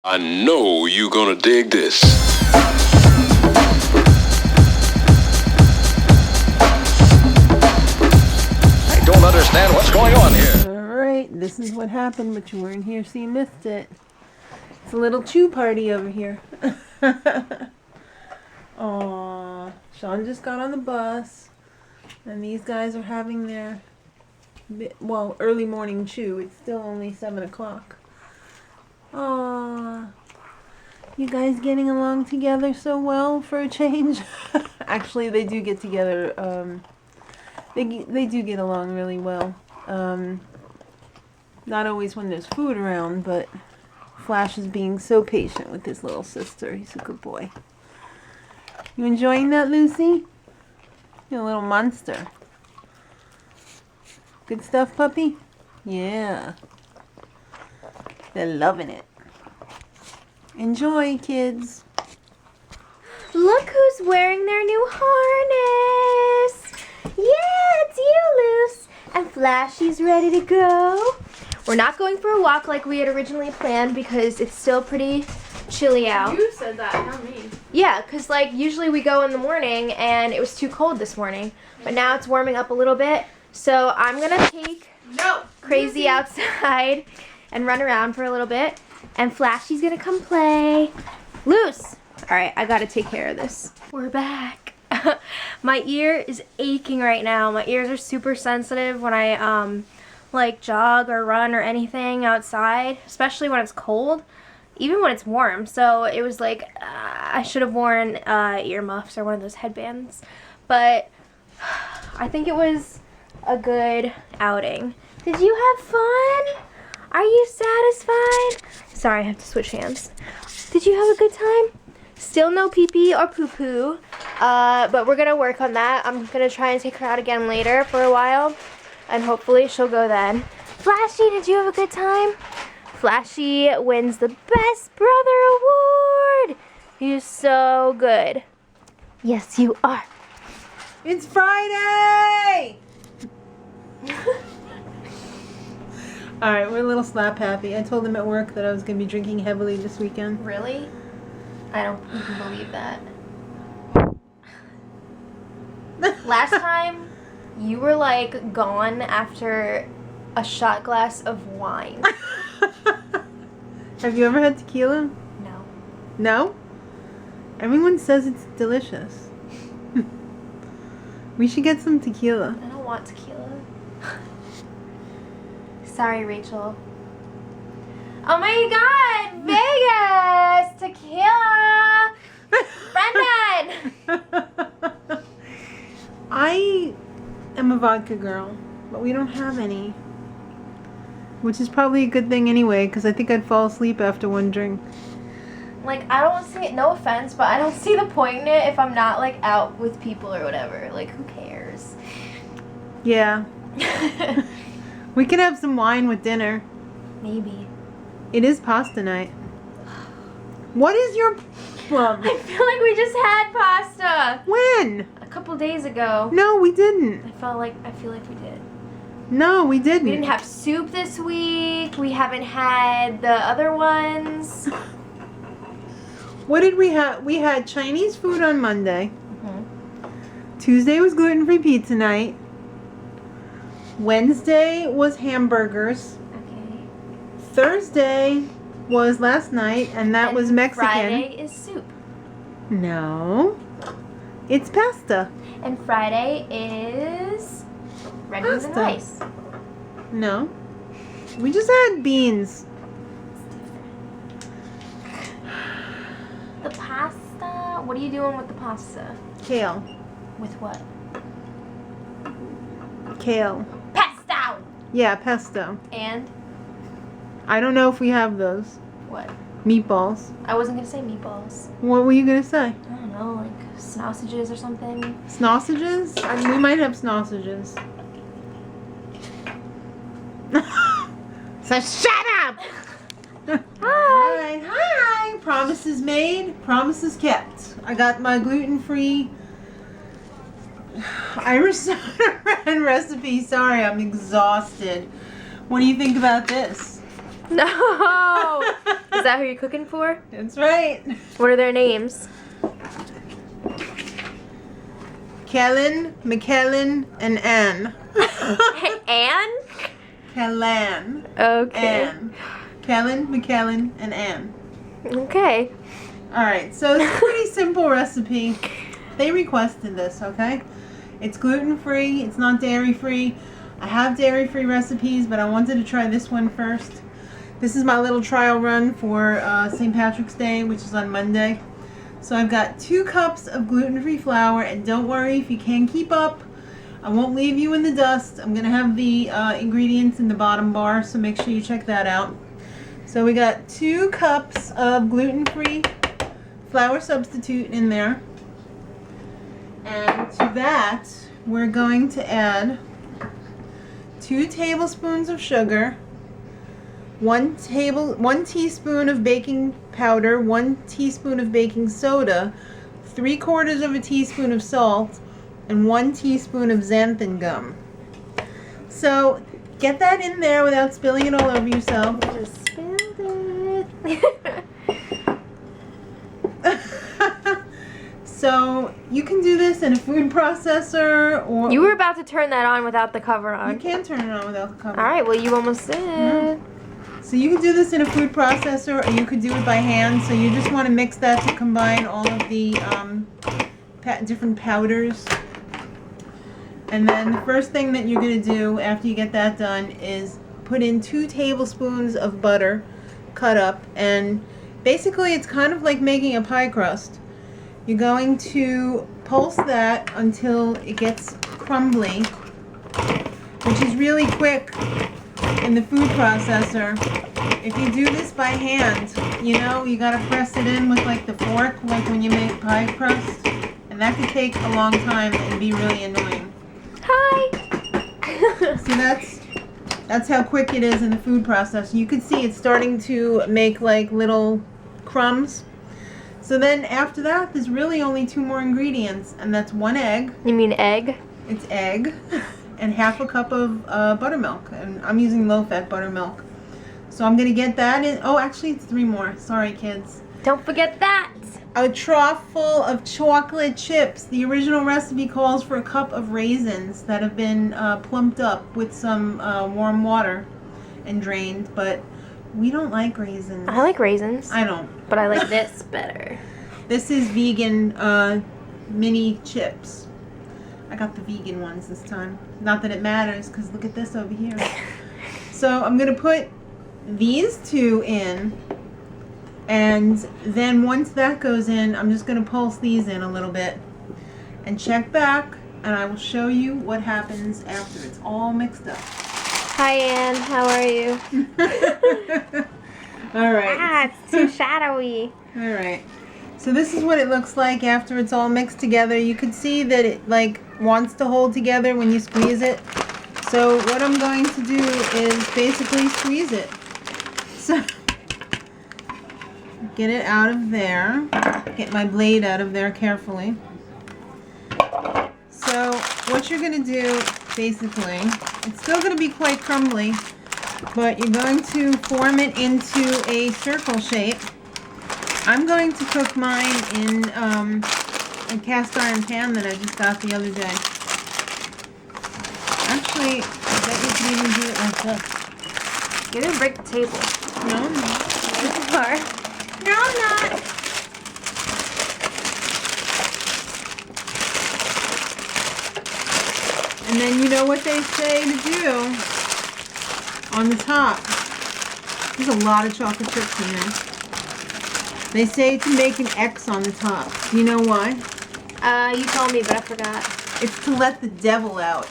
I know you're gonna dig this. I don't understand what's going on here. Alright, this is what happened, but you weren't here, so you missed it. It's a little chew party over here. Aww. Sean just got on the bus, and these guys are having their, early morning chew. It's still only 7 o'clock. Aww. You guys getting along together so well for a change? Actually, they do get together, they do get along really well. Not always when there's food around, but Flash is being so patient with his little sister. He's a good boy. You enjoying that, Lucy? You're a little monster. Good stuff, puppy? Yeah. They're loving it. Enjoy, kids. Look who's wearing their new harness. Yeah, it's you, Luce. And Flashy's ready to go. We're not going for a walk like we had originally planned because it's still pretty chilly out. You said that, not me. Yeah, because like usually we go in the morning and it was too cold this morning. But now it's warming up a little bit. So I'm going to take Crazy outside and run around for a little bit. And Flashy's going to come play. Luce! Alright, I got to take care of this. We're back. My ear is aching right now. My ears are super sensitive when I like jog or run or anything outside, especially when it's cold, even when it's warm. So it was like I should have worn earmuffs or one of those headbands, but I think it was a good outing. Did you have fun? Are you satisfied? Sorry, I have to switch hands. Did you have a good time? Still no pee-pee or poo-poo, but we're gonna work on that. I'm gonna try and take her out again later for a while, and hopefully she'll go then. Flashy, did you have a good time? Flashy wins the Best Brother Award! You're so good. Yes, you are. It's Friday! Alright, we're a little slap happy. I told them at work that I was going to be drinking heavily this weekend. Really? I don't even believe that. Last time, you were like gone after a shot glass of wine. Have you ever had tequila? No. No? Everyone says it's delicious. We should get some tequila. I don't want tequila. Sorry, Rachel. Oh my god! Vegas! Tequila! Brendan! I am a vodka girl, but we don't have any. Which is probably a good thing anyway, because I think I'd fall asleep after one drink. Like, I don't see it, no offense, but I don't see the point in it if I'm not, like, out with people or whatever. Like, who cares? Yeah. We could have some wine with dinner. Maybe. It is pasta night. What is your problem? I feel like we just had pasta. When? A couple days ago. No, we didn't. I feel like we did. No, we didn't. We didn't have soup this week. We haven't had the other ones. What did we have? We had Chinese food on Monday. Mm-hmm. Tuesday was gluten-free pizza night. Wednesday was hamburgers. Okay. Thursday was last night, and that was Mexican. Friday is soup. No. It's pasta. And Friday is red beans and Pasta. rice. No. We just had beans. The pasta? What are you doing with the pasta? Kale. With what? Kale. Pesto! Yeah, pesto. And I don't know if we have those. what? Meatballs. I wasn't going to say meatballs. What were you going to say? I don't know, like sausages or something. Sausages? We might have sausages. So shut up! Hi! Hi! Promises made, promises kept. I got my gluten-free Irish soda bread recipe. Sorry, I'm exhausted. What do you think about this? No! Is that who you're cooking for? That's right. What are their names? Kellan, McKellan, and Ann. Ann? Kellan. Okay. Ann. Kellan, McKellan, and Ann. Okay. Alright, so it's a pretty simple recipe. They requested this, okay? It's gluten-free, it's not dairy-free. I have dairy-free recipes, but I wanted to try this one first. This is my little trial run for St. Patrick's Day, which is on Monday. So I've got 2 cups of gluten-free flour, and don't worry if you can't keep up. I won't leave you in the dust. I'm going to have the ingredients in the bottom bar, so make sure you check that out. So we got 2 cups of gluten-free flour substitute in there. And to that, we're going to add 2 tablespoons of sugar, 1 teaspoon of baking powder, 1 teaspoon of baking soda, 3/4 of a teaspoon of salt, and 1 teaspoon of xanthan gum. So get that in there without spilling it all over yourself. Just spilled it. So you can do this in a food processor, or You were about to turn that on without the cover on. you can turn it on without the cover. Alright, well you almost did. So you can do this in a food processor, or you could do it by hand. So you just want to mix that to combine all of the different powders. And then the first thing that you're going to do after you get that done is put in 2 tablespoons of butter cut up. And basically it's kind of like making a pie crust. You're going to pulse that until it gets crumbly, which is really quick in the food processor. If you do this by hand, you know, you gotta press it in with like the fork, like when you make pie crust, and that could take a long time and be really annoying. Hi! So that's how quick it is in the food processor. You can see it's starting to make like little crumbs. So then after that, there's really only 2 more ingredients, and that's 1 egg. You mean egg? It's egg. And 1/2 cup of buttermilk, and I'm using low-fat buttermilk. So I'm gonna get that in. Oh, actually, it's 3 more. Sorry, kids. Don't forget that. A trough full of chocolate chips. The original recipe calls for a cup of raisins that have been plumped up with some warm water and drained, but we don't like raisins. I like raisins. I don't. But I like this better. This is vegan mini chips. I got the vegan ones this time. Not that it matters, because look at this over here. So I'm going to put these 2 in, and then once that goes in, I'm just going to pulse these in a little bit and check back, and I will show you what happens after it's all mixed up. Hi Ann, how are you? All right. Ah, it's too shadowy. All right. So this is what it looks like after it's all mixed together. You can see that it like wants to hold together when you squeeze it. So what I'm going to do is basically squeeze it. So get it out of there. Get my blade out of there carefully. So what you're going to do basically, it's still going to be quite crumbly, but you're going to form it into a circle shape. I'm going to cook mine in a cast iron pan that I just got the other day. Actually, I bet you can even do it like this. You're gonna break the table. No, I'm not. You are. No, I'm not. And then you know what they say to do on the top. There's a lot of chocolate chips in there. They say to make an X on the top. Do you know why? You told me, but I forgot. It's to let the devil out.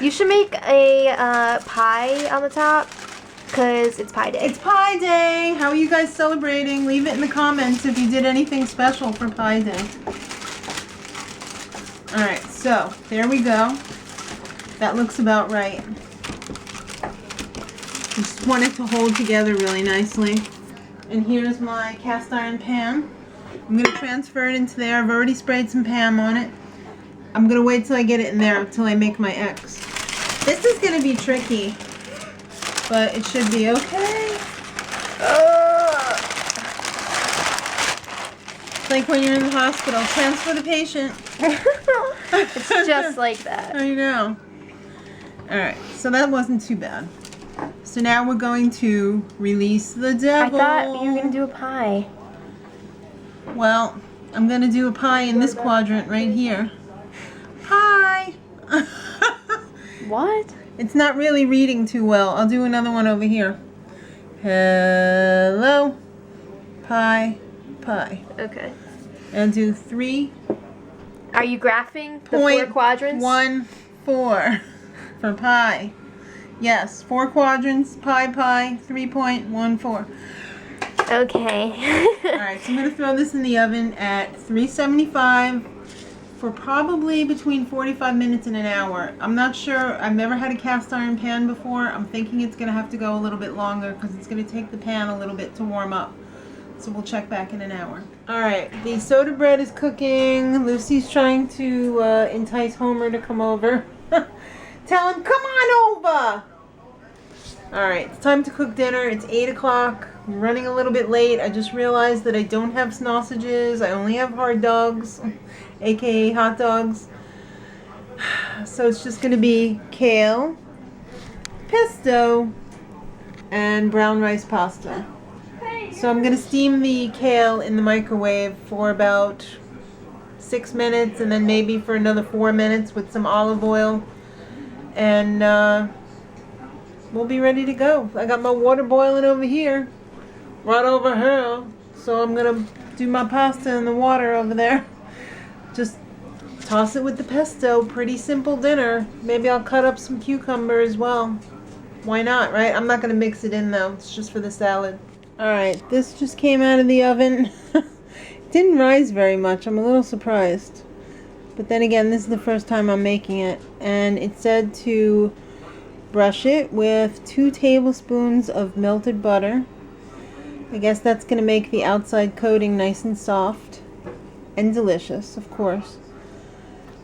You should make a pie on the top, because it's pie day. It's Pie Day. How are you guys celebrating? Leave it in the comments if you did anything special for Pie Day. Alright, so there we go. That looks about right. I just want it to hold together really nicely. And here's my cast iron pan. I'm going to transfer it into there. I've already sprayed some Pam on it. I'm going to wait till I get it in there until I make my X. This is going to be tricky but it should be okay. It's like when you're in the hospital. Transfer the patient. It's just like that. I know. Alright, so that wasn't too bad. So now we're going to release the devil. I thought you were going to do a pie. Well, I'm going to do a pie in this quadrant right here. Pie! What? It's not really reading too well. I'll do another one over here. Hello. Pie. Pie. Okay. And do 3. Are you graphing the 4 quadrants? 1, 4 for pie. Yes, 4 quadrants, pie, 3.14. Okay. Alright, so I'm going to throw this in the oven at 375 for probably between 45 minutes and an hour. I'm not sure. I've never had a cast iron pan before. I'm thinking it's going to have to go a little bit longer because it's going to take the pan a little bit to warm up. So we'll check back in an hour. Alright, the soda bread is cooking. Lucy's trying to entice Homer to come over. Tell him, come on over! Alright, it's time to cook dinner. It's 8 o'clock. I'm running a little bit late. I just realized that I don't have sausages. I only have hard dogs, aka hot dogs. So it's just going to be kale, pesto, and brown rice pasta. So I'm going to steam the kale in the microwave for about 6 minutes and then maybe for another 4 minutes with some olive oil. And we'll be ready to go. I got my water boiling over here. Right over here. So I'm going to do my pasta in the water over there. Just toss it with the pesto. Pretty simple dinner. Maybe I'll cut up some cucumber as well. Why not, right? I'm not going to mix it in though. It's just for the salad. Alright, this just came out of the oven. It didn't rise very much. I'm a little surprised. But then again, this is the first time I'm making it. And it said to brush it with 2 tablespoons of melted butter. I guess that's going to make the outside coating nice and soft. And delicious, of course.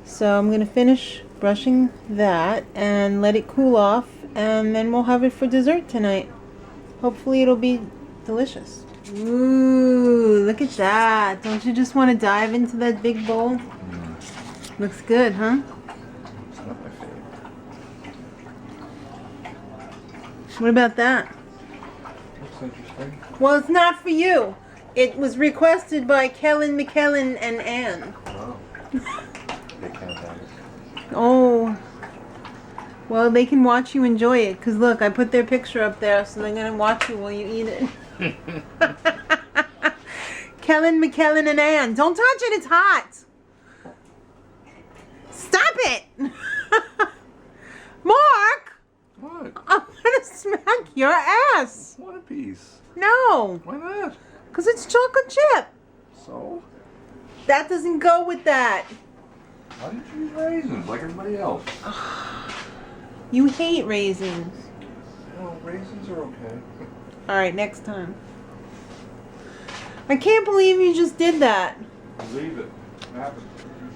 So I'm going to finish brushing that and let it cool off. And then we'll have it for dessert tonight. Hopefully it'll be delicious. Ooh, look at that. Don't you just want to dive into that big bowl? Looks good, huh? It's not my favorite. What about that? Looks interesting. Well, it's not for you. It was requested by McKellan Ann. Oh. They can't have it. Oh. Well, they can watch you enjoy it. Because look, I put their picture up there, so they're going to watch you while you eat it. McKellan Ann. Don't touch it, it's hot. Stop it. Mark. What? I'm going to smack your ass. One apiece. No. Why not? Because it's chocolate chip. So? That doesn't go with that. Why did you use raisins like everybody else? You hate raisins. Well, raisins are okay. Alright, next time. I can't believe you just did that. Believe it. It happened.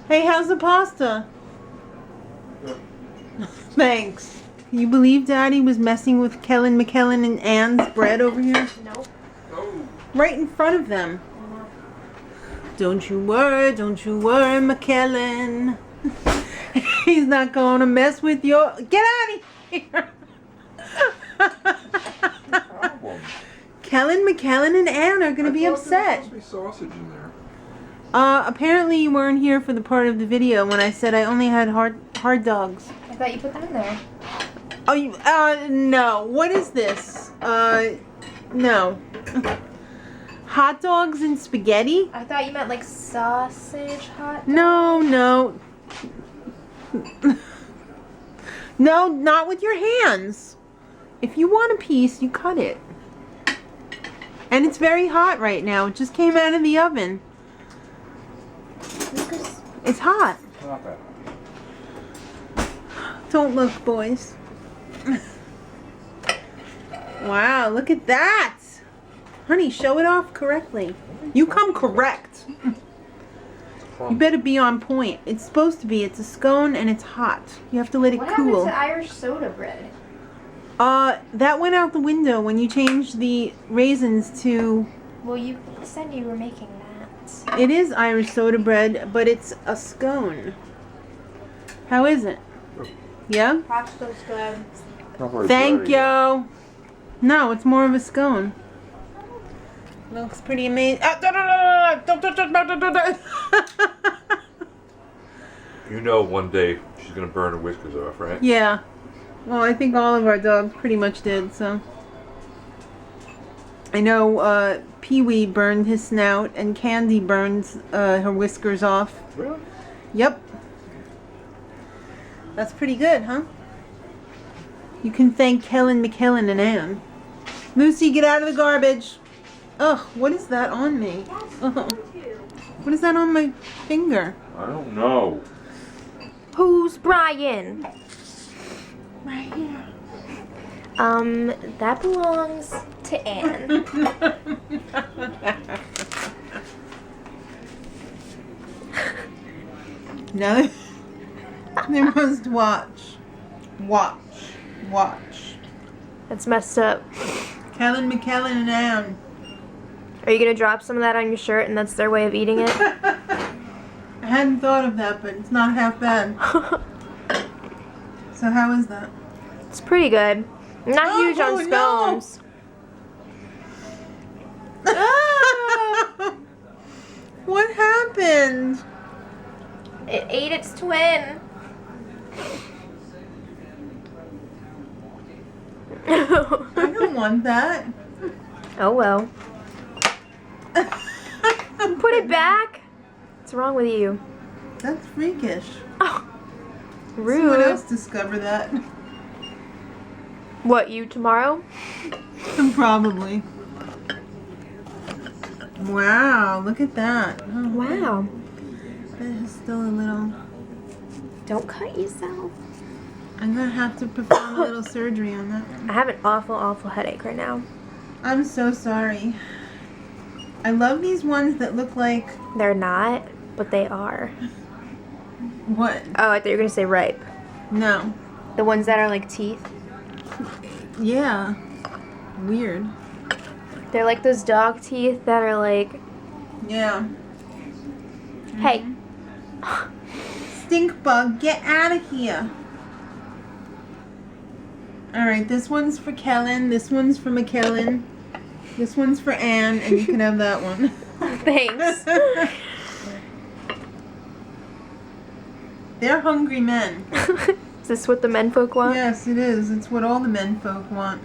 Hey, how's the pasta? Good. Thanks. Can you believe Daddy was messing with McKellan and Ann's bread over here? Nope. Oh. Right in front of them. Don't you worry, McKellan. He's not gonna mess with your... Get out of here! Problem. McKellan and Ann are gonna be upset. There's supposed to be sausage in there. Apparently you weren't here for the part of the video when I said I only had hard dogs. I thought you put them in there. Oh, no. What is this? No. Hot dogs and spaghetti? I thought you meant like sausage hot dogs. No. No, not with your hands. If you want a piece, you cut it. And it's very hot right now. It just came out of the oven. It's hot. Not that. Don't look, boys. Wow, look at that. Honey, show it off correctly. You come correct. You better be on point. It's supposed to be. It's a scone and it's hot. You have to let it What cool. happened to Irish soda bread? That went out the window when you changed the raisins to... Well, you said you were making that. It is Irish soda bread, but it's a scone. How is it? Yeah? Pasta's good. Thank you. No, it's more of a scone. Looks pretty amazing. You know one day she's gonna burn her whiskers off, right? Yeah. Well, I think all of our dogs pretty much did, so. I know Pee-wee burned his snout and Candy burns her whiskers off. Really? Yep. That's pretty good, huh? You can thank McKellan Ann. Lucy, get out of the garbage. Ugh, what is that on me? Ugh. What is that on my finger? I don't know. Who's Brian? Right here. That belongs to Anne. Now they must watch. Watch. That's messed up. McKellan and Ann. Are you gonna drop some of that on your shirt and that's their way of eating it? I hadn't thought of that, but it's not half bad. So how is that? It's pretty good. I'm not huge on no. scones. What happened? It ate its twin. I don't want that. Oh well. Put it back. What's wrong with you? That's freakish. Oh, rude. Someone else discover that. What, you tomorrow? Probably. Wow, look at that. Oh, Wow. that is still a little... Don't cut yourself. I'm gonna have to perform a little surgery on that. I have an awful headache right now. I'm so sorry. I love these ones that look like... They're not, but they are. What? Oh, I thought you were gonna say ripe. No. The ones that are like teeth. Yeah. Weird. They're like those dog teeth that are like, Yeah. hey. Stink bug, get out of here. Alright, this one's for Kellan, this one's for McKellan, this one's for Ann, and you can have that one. Thanks. They're hungry men. Is this what the menfolk want? Yes, it is. It's what all the men folk want.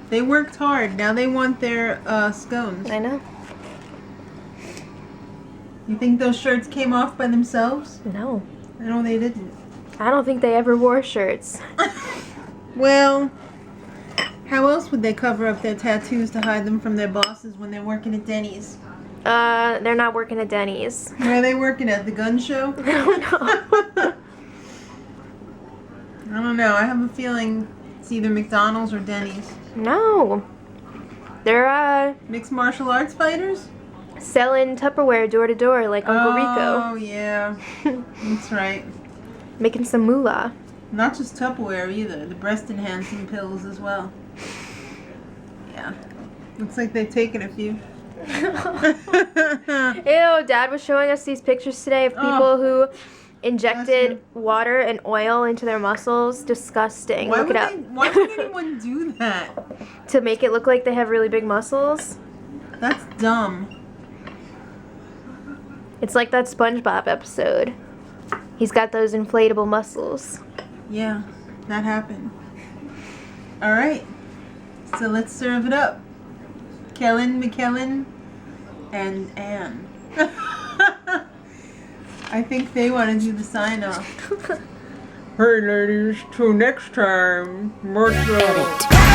They worked hard. Now they want their scones. I know. You think those shirts came off by themselves? No. No, they didn't. I don't think they ever wore shirts. Well, how else would they cover up their tattoos to hide them from their bosses when they're working at Denny's? They're not working at Denny's. Where are they working at? The gun show? I don't know. I don't know. I have a feeling it's either McDonald's or Denny's. No. They're, Mixed martial arts fighters? selling Tupperware door to door like Uncle Oh, yeah. That's right. Making some moolah. Not just Tupperware either. The breast enhancing pills as well. Yeah. Looks like they've taken a few. Ew, Dad was showing us these pictures today of people who injected water and oil into their muscles. Disgusting. Look it up. Why would anyone do that? To make it look like they have really big muscles. That's dumb. It's like that SpongeBob episode. He's got those inflatable muscles. Yeah, that happened. Alright. So let's serve it up. McKellan, and Ann. I think they want to do the sign off. Hey ladies, till next time. Much love.